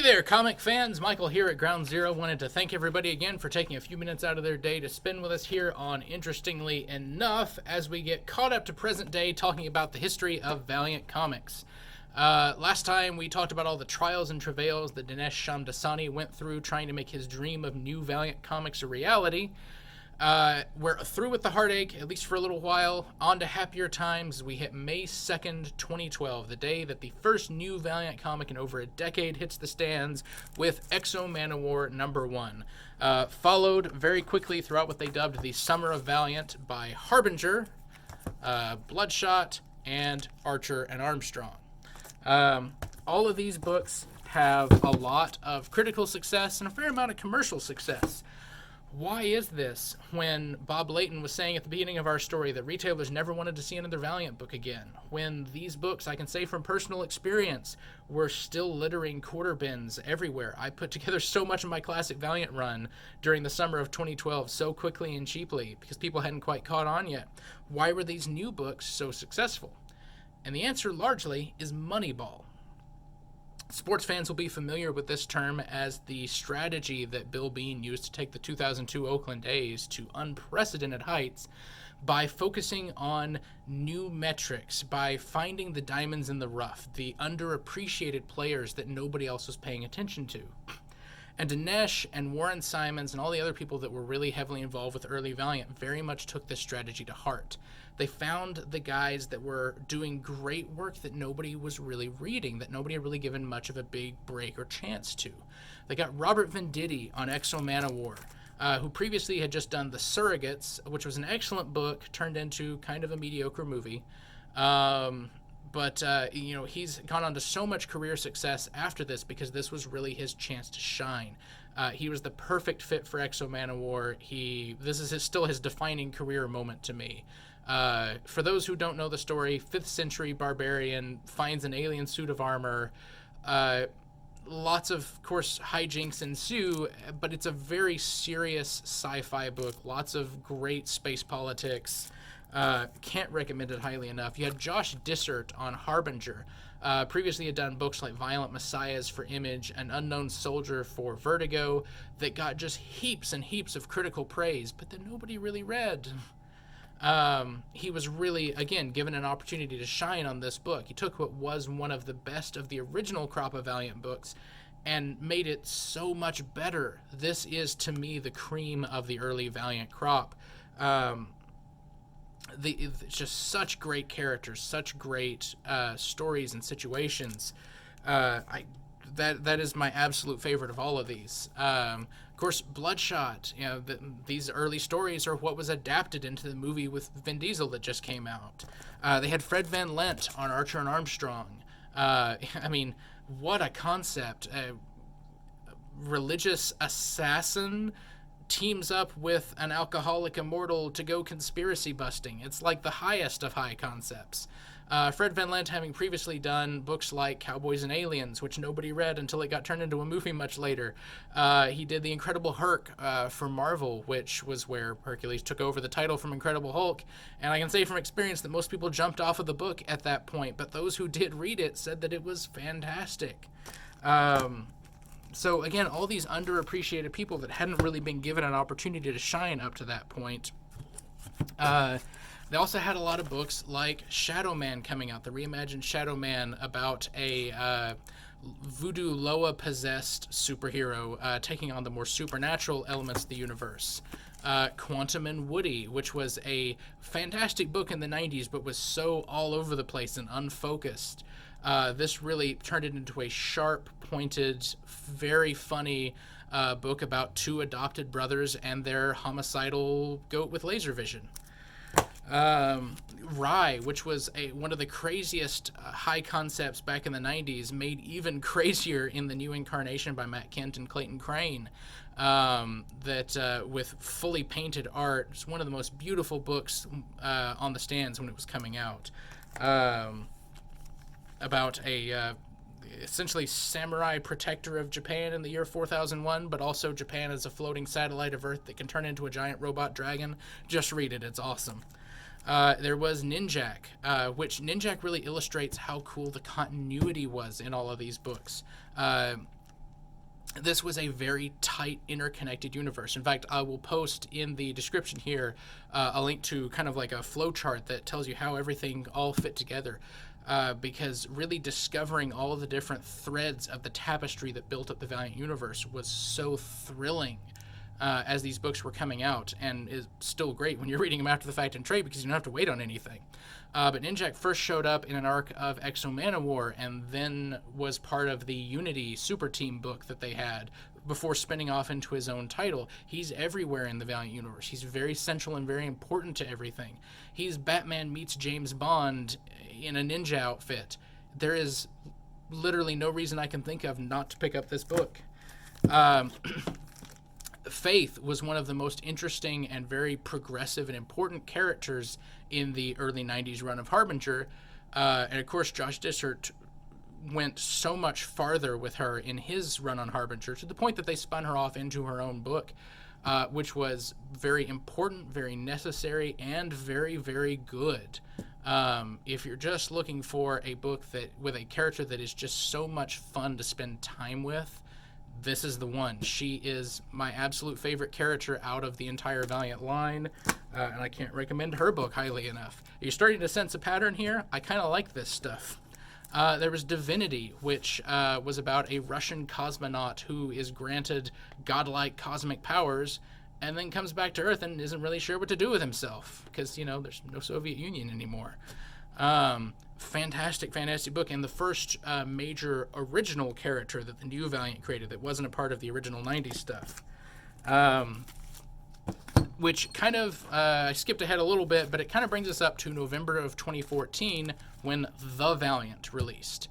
Hey there, comic fans. Michael here at Ground Zero. Wanted to thank everybody again for taking a few minutes out of their day to spend with us here on Interestingly Enough as we get caught up to present day talking about the history of Valiant Comics. Last time we talked about all the trials and travails that Dinesh Shamdasani went through trying to make his dream of new Valiant Comics a reality. We're through with the heartache, at least for a little while. On to happier times. We hit May 2nd, 2012, the day that the first new Valiant comic in over a decade hits the stands with Exo Manowar #1. Followed very quickly throughout what they dubbed the Summer of Valiant by Harbinger, Bloodshot, and Archer and Armstrong. All of these books have a lot of critical success and a fair amount of commercial success. Why is this when Bob Layton was saying at the beginning of our story that retailers never wanted to see another Valiant book again? When these books, I can say from personal experience, were still littering quarter bins everywhere. I put together so much of my classic Valiant run during the summer of 2012 so quickly and cheaply because people hadn't quite caught on yet. Why were these new books so successful? And the answer largely is Moneyball. Sports fans will be familiar with this term as the strategy that Bill Bean used to take the 2002 Oakland A's to unprecedented heights by focusing on new metrics, by finding the diamonds in the rough, the underappreciated players that nobody else was paying attention to. And Dinesh and Warren Simons and all the other people that were really heavily involved with early Valiant very much took this strategy to heart. They found the guys that were doing great work that nobody was really reading, that nobody had really given much of a big break or chance to. They got Robert Venditti on Exo Manowar, who previously had just done The Surrogates, which was an excellent book turned into kind of a mediocre movie. But he's gone on to so much career success after this because this was really his chance to shine. He was the perfect fit for Exo Manowar. This is still his defining career moment to me. For those who don't know the story, 5th century barbarian finds an alien suit of armor. Lots of course, hijinks ensue, but it's a very serious sci-fi book. Lots of great space politics. Can't recommend it highly enough. You had Josh Dysart on Harbinger. Previously had done books like Violent Messiahs for Image and Unknown Soldier for Vertigo that got just heaps and heaps of critical praise, but that nobody really read. He was really, again, given an opportunity to shine on this book. He took what was one of the best of the original crop of Valiant books and made it so much better. This is, to me, the cream of the early Valiant crop. It's just such great characters, such great stories and situations. That is my absolute favorite of all of these. Of course, Bloodshot. These early stories are what was adapted into the movie with Vin Diesel that just came out. They had Fred Van Lent on Archer and Armstrong. What a concept! A religious assassin teams up with an alcoholic immortal to go conspiracy busting. It's like the highest of high concepts. Fred Van Lent having previously done books like Cowboys and Aliens, which nobody read until it got turned into a movie much later. He did The Incredible Hulk for Marvel, which was where Hercules took over the title from Incredible Hulk. And I can say from experience that most people jumped off of the book at that point, but those who did read it said that it was fantastic. So again, all these underappreciated people that hadn't really been given an opportunity to shine up to that point. They also had a lot of books like Shadow Man coming out, the reimagined Shadow Man about a voodoo Loa-possessed superhero taking on the more supernatural elements of the universe. Quantum and Woody, which was a fantastic book in the 90s, but was so all over the place and unfocused. This really turned it into a sharp, pointed, very funny book about two adopted brothers and their homicidal goat with laser vision. Rye, which was one of the craziest high concepts back in the 90s, made even crazier in the new incarnation by Matt Kent and Clayton Crane, with fully painted art. It's one of the most beautiful books on the stands when it was coming out, about a essentially samurai protector of Japan in the year 4001, but also Japan as a floating satellite of Earth that can turn into a giant robot dragon. Just read it. It's awesome. There was Ninjak, which Ninjak really illustrates how cool the continuity was in all of these books. this was a very tight, interconnected universe. In fact, I will post in the description here a link to kind of like a flow chart that tells you how everything all fit together. Because really discovering all of the different threads of the tapestry that built up the Valiant universe was so thrilling as these books were coming out, and is still great when you're reading them after the fact in trade because you don't have to wait on anything. But Ninjak first showed up in an arc of Exo Manowar and then was part of the Unity Super Team book that they had before spinning off into his own title. He's everywhere in the Valiant universe. He's very central and very important to everything. He's Batman meets James Bond in a ninja outfit. There is literally no reason I can think of not to pick up this book. Faith was one of the most interesting and very progressive and important characters in the early 90s run of Harbinger. And of course, Josh Dysart went so much farther with her in his run on Harbinger to the point that they spun her off into her own book, which was very important, very necessary, and very, very good. If you're just looking for a book that with a character that is just so much fun to spend time with, this is the one. She is my absolute favorite character out of the entire Valiant line, and I can't recommend her book highly enough. Are you starting to sense a pattern here? I kind of like this stuff. There was Divinity, which was about a Russian cosmonaut who is granted godlike cosmic powers and then comes back to Earth and isn't really sure what to do with himself because, you know, there's no Soviet Union anymore. Fantastic book, and the first major original character that the new Valiant created that wasn't a part of the original 90s stuff. Which kind of, I skipped ahead a little bit, but it kind of brings us up to November of 2014 when The Valiant released.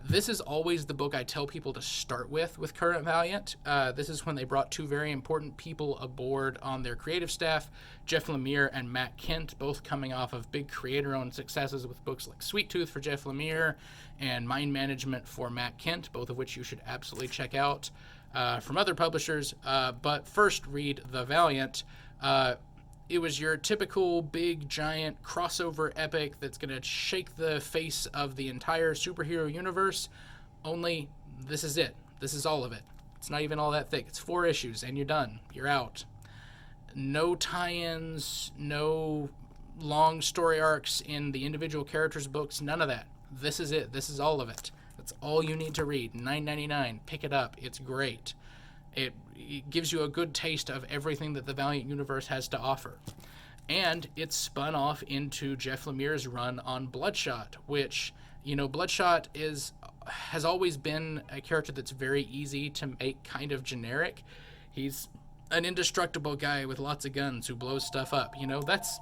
This is always the book I tell people to start with current Valiant. This is when they brought two very important people aboard on their creative staff, Jeff Lemire and Matt Kent, both coming off of big creator-owned successes with books like Sweet Tooth for Jeff Lemire and Mind Management for Matt Kent, both of which you should absolutely check out from other publishers. But first, read The Valiant. It was your typical big, giant crossover epic that's going to shake the face of the entire superhero universe, only this is it. This is all of it. It's not even all that thick. It's 4 issues, and you're done. You're out. No tie-ins, no long story arcs in the individual characters' books, none of that. This is it. This is all of it. That's all you need to read. $9.99. Pick it up. It's great. It gives you a good taste of everything that the Valiant universe has to offer. And it's spun off into Jeff Lemire's run on Bloodshot, which, you know, Bloodshot has always been a character that's very easy to make kind of generic. He's an indestructible guy with lots of guns who blows stuff up. You know, that's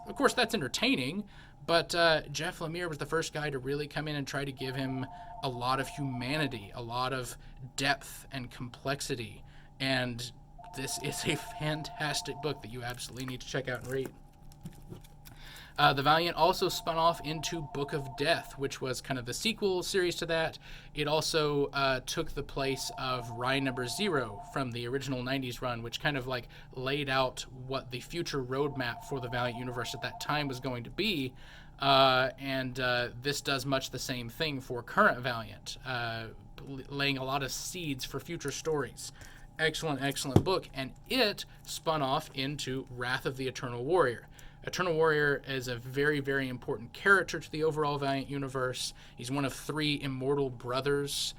entertaining, but Jeff Lemire was the first guy to really come in and try to give him a lot of humanity, a lot of depth and complexity. And this is a fantastic book that you absolutely need to check out and read. The Valiant also spun off into Book of Death, which was kind of the sequel series to that. It also took the place of Rye Number 0 from the original 90s run, which kind of like laid out what the future roadmap for the Valiant universe at that time was going to be. And this does much the same thing for current Valiant, laying a lot of seeds for future stories. Excellent book, and it spun off into Wrath of the Eternal Warrior. Eternal Warrior is a very, very important character to the overall Valiant universe. He's one of 3 immortal brothers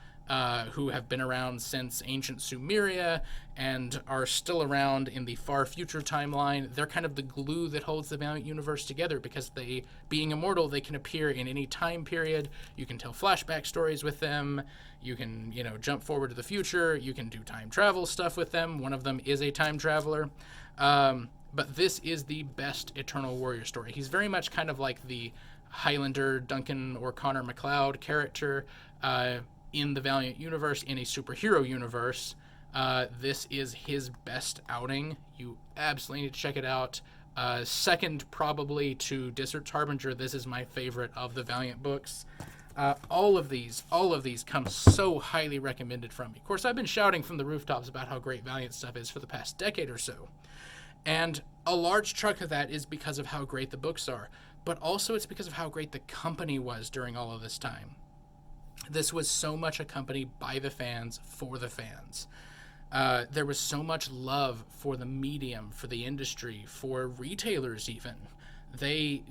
who have been around since ancient Sumeria and are still around in the far future timeline. They're kind of the glue that holds the Valiant universe together because they, being immortal, they can appear in any time period. You can tell flashback stories with them. You can, you know, jump forward to the future. You can do time travel stuff with them. One of them is a time traveler. But this is the best Eternal Warrior story. He's very much kind of like the Highlander, Duncan, or Connor MacLeod character in the Valiant universe, in a superhero universe. This is his best outing. You absolutely need to check it out. Second, probably, to Dysart's Harbinger, this is my favorite of the Valiant books. All of these come so highly recommended from me. Of course, I've been shouting from the rooftops about how great Valiant stuff is for the past decade or so. And a large chunk of that is because of how great the books are. But also it's because of how great the company was during all of this time. This was so much a company by the fans, for the fans. There was so much love for the medium, for the industry, for retailers even. They,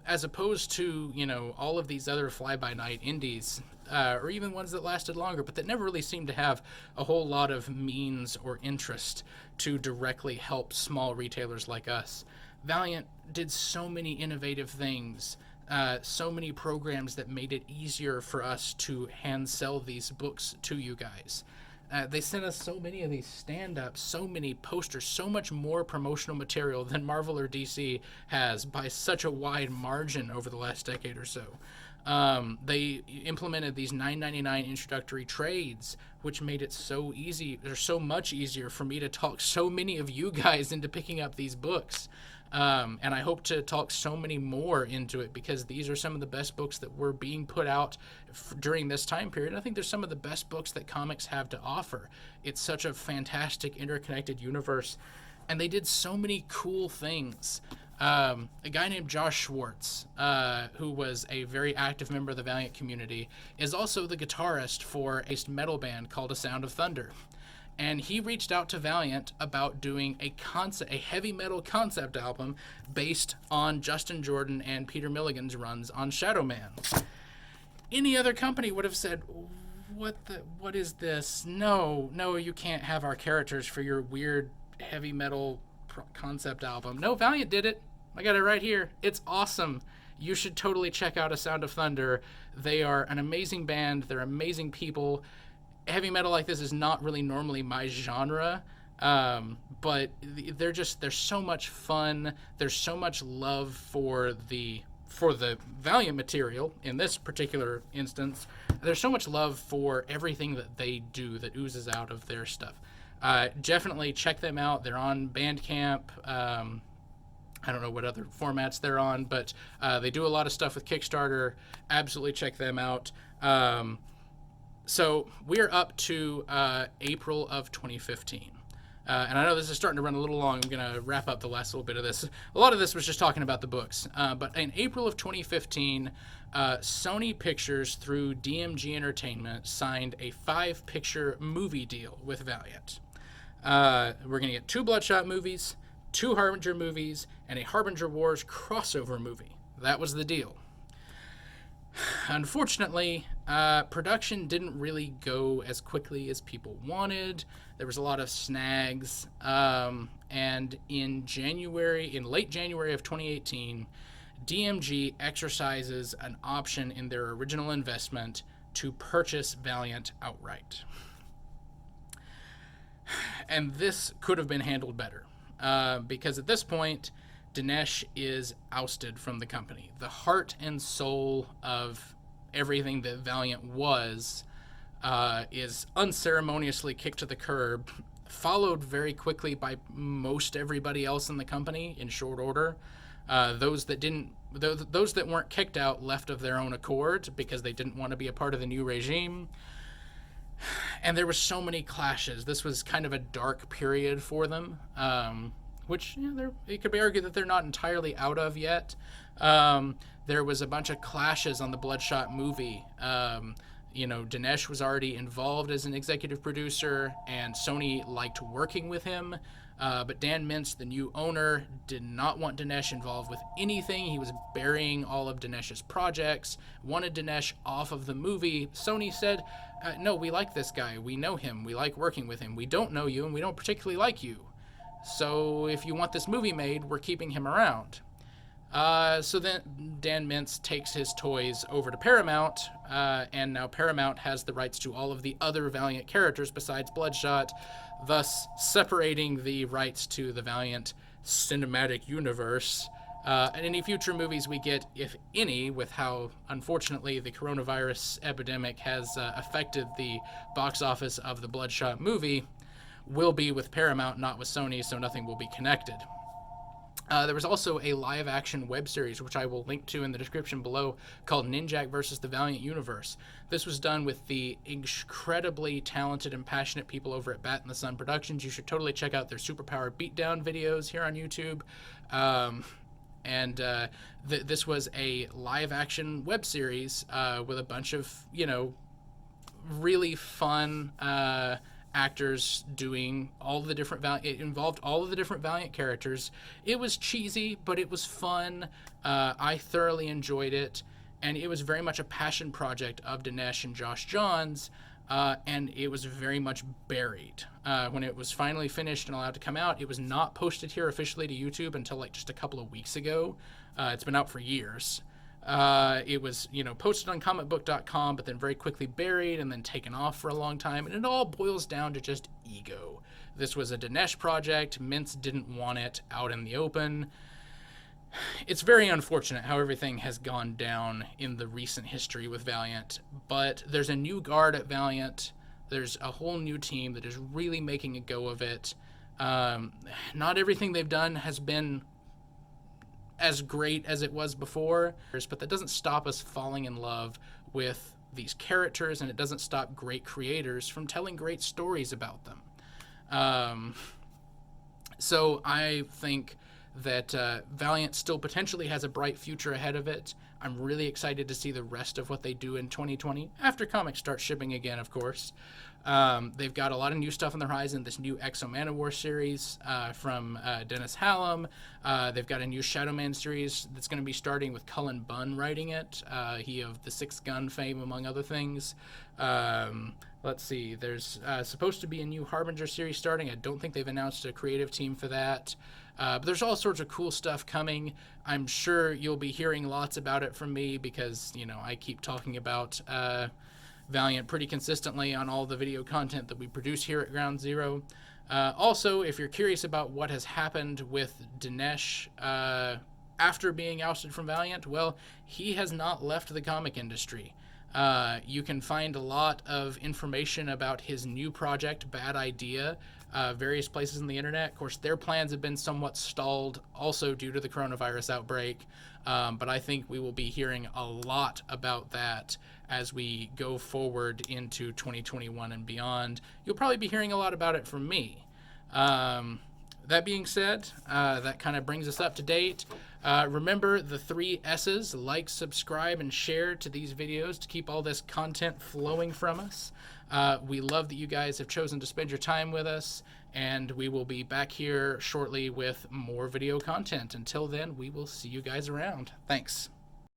as opposed to, all of these other fly-by-night indies, or even ones that lasted longer, but that never really seemed to have a whole lot of means or interest to directly help small retailers like us. Valiant did so many innovative things, so many programs that made it easier for us to hand sell these books to you guys. They sent us so many of these stand-ups, so many posters, so much more promotional material than Marvel or DC has by such a wide margin over the last decade or so. They implemented these $9.99 introductory trades, which made it so easy, or so much easier for me to talk so many of you guys into picking up these books. And I hope to talk so many more into it, because these are some of the best books that were being put out during this time period. I think they're some of the best books that comics have to offer. It's such a fantastic interconnected universe, and they did so many cool things. A guy named Josh Schwartz, who was a very active member of the Valiant community, is also the guitarist for a metal band called A Sound of Thunder. And he reached out to Valiant about doing a heavy metal concept album based on Justin Jordan and Peter Milligan's runs on Shadow Man. Any other company would have said, what is this? No, you can't have our characters for your weird heavy metal concept album. No, Valiant did it. I got it right here. It's awesome. You should totally check out A Sound of Thunder. They are an amazing band. They're amazing people. Heavy metal like this is not really normally my genre, but they're so much fun. There's so much love for the Valiant material in this particular instance. There's so much love for everything that they do that oozes out of their stuff. Definitely check them out. They're on Bandcamp. I don't know what other formats they're on, but they do a lot of stuff with Kickstarter. Absolutely check them out. So we're up to April of 2015. And I know this is starting to run a little long. I'm going to wrap up the last little bit of this. A lot of this was just talking about the books. But in April of 2015, Sony Pictures, through DMG Entertainment, signed a 5-picture movie deal with Valiant. We're going to get 2 Bloodshot movies, 2 Harbinger movies, and a Harbinger Wars crossover movie. That was the deal. Unfortunately, production didn't really go as quickly as people wanted. There was a lot of snags, and in late January of 2018, DMG exercises an option in their original investment to purchase Valiant outright. And this could have been handled better, because at this point, Dinesh is ousted from the company. The heart and soul of everything that Valiant was is unceremoniously kicked to the curb, followed very quickly by most everybody else in the company in short order. Those that weren't kicked out left of their own accord because they didn't want to be a part of the new regime. And there were so many clashes. This was kind of a dark period for them. Which it could be argued that they're not entirely out of yet. There was a bunch of clashes on the Bloodshot movie. Dinesh was already involved as an executive producer, and Sony liked working with him. But Dan Mintz, the new owner, did not want Dinesh involved with anything. He was burying all of Dinesh's projects, wanted Dinesh off of the movie. Sony said, no, we like this guy. We know him. We like working with him. We don't know you, and we don't particularly like you. So if you want this movie made, we're keeping him around. So then Dan Mintz takes his toys over to Paramount, and now Paramount has the rights to all of the other Valiant characters besides Bloodshot, thus separating the rights to the Valiant cinematic universe. And any future movies we get, if any, with how, unfortunately, the coronavirus epidemic has affected the box office of the Bloodshot movie, will be with Paramount, not with Sony, so nothing will be connected. There was also a live-action web series, which I will link to in the description below, called Ninjak vs. the Valiant Universe. This was done with the incredibly talented and passionate people over at Bat in the Sun Productions. You should totally check out their Superpower Beatdown videos here on YouTube. And this was a live-action web series with a bunch of, really fun actors doing all the different it involved all of the different Valiant characters. It was cheesy, but it was fun. I thoroughly enjoyed it, and it was very much a passion project of Dinesh and Josh Johns, and it was very much buried. When it was finally finished and allowed to come out, it was not posted here officially to YouTube until like just a couple of weeks ago. It's been out for years. It was, posted on comicbook.com, but then very quickly buried and then taken off for a long time. And it all boils down to just ego. This was a Dinesh project. Mintz didn't want it out in the open. It's very unfortunate how everything has gone down in the recent history with Valiant, but there's a new guard at Valiant. There's a whole new team that is really making a go of it. Not everything they've done has been as great as it was before, but that doesn't stop us falling in love with these characters, and it doesn't stop great creators from telling great stories about them. So I think that Valiant still potentially has a bright future ahead of it. I'm really excited to see the rest of what they do in 2020, after comics start shipping again, of course. They've got a lot of new stuff on the horizon. This new Exo Manowar series from Dennis Hallam. They've got a new Shadow Man series that's going to be starting with Cullen Bunn writing it. He of the Six Gun fame, among other things. Let's see. There's supposed to be a new Harbinger series starting. I don't think they've announced a creative team for that. But there's all sorts of cool stuff coming. I'm sure you'll be hearing lots about it from me because, I keep talking about Valiant pretty consistently on all the video content that we produce here at Ground Zero. Also, if you're curious about what has happened with Dinesh after being ousted from Valiant, well, he has not left the comic industry. You can find a lot of information about his new project, Bad Idea, various places on the internet. Of course, their plans have been somewhat stalled also due to the coronavirus outbreak, but I think we will be hearing a lot about that as we go forward into 2021 and beyond. You'll probably be hearing a lot about it from me. That being said, that kind of brings us up to date. Remember the 3 S's: like, subscribe, and share to these videos to keep all this content flowing from us. We love that you guys have chosen to spend your time with us, and we will be back here shortly with more video content. Until then, we will see you guys around. Thanks.